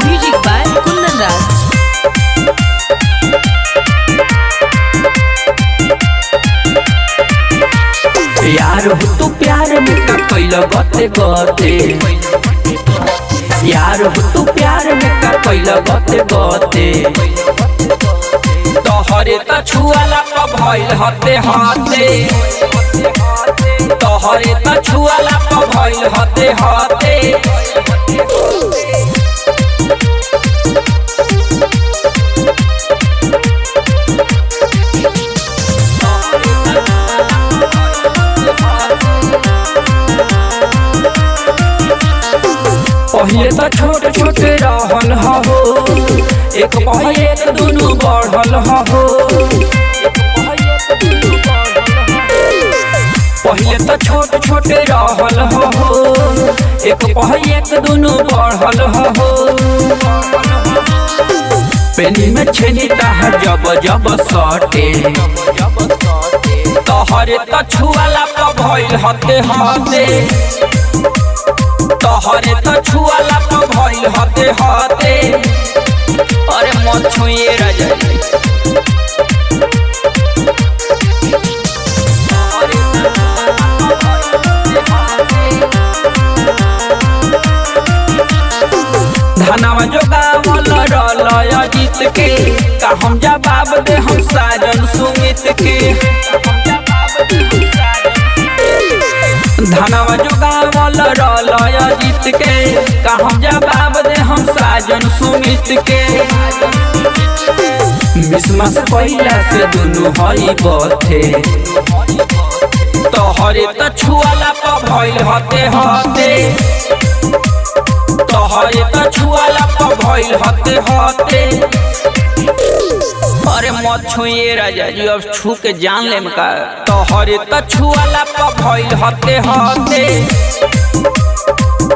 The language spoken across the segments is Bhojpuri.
Music by Kundan Raj. यार हो तू प्यार में का कैला गते गते, यार हो तू प्यार में का कैला गते गते, तोहरे त छुआला प भइल हते हते, तोहरे त छुआला प भइल हते हते। पहले तो छोट छोट रहल हो, एक पह एक दुनू बढ़ल हो। पहले तो छोट छोट रहल हो, एक पह एक दुनू बढ़ल हो। पेनी में छेनी ताहर जब जब सटे, तोहरे त छुआला प भइल हते हते, तोहरे त छुआला प भइल हते हते। अरे मत छुइए राजा धनवा जोगावल रलय जीत के, का हम जवाब दे हम साजन सुमित के। धनवा जोगावल रलय जीत के, का हम जवाब दे हम साजन सुमित के। मिसमास पहिला से दुनू हई बथे, तोहरे त छुआला प भइल हते हते, तोहरे त छुआला प भइल हते हते। अरे मत छुइए राजा जी, अब छू के जान लेम का। तोहरे त छुआला प भइल हते हते,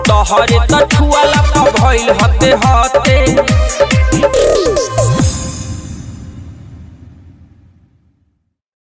तोहरे त छुआला प भइल हते हते।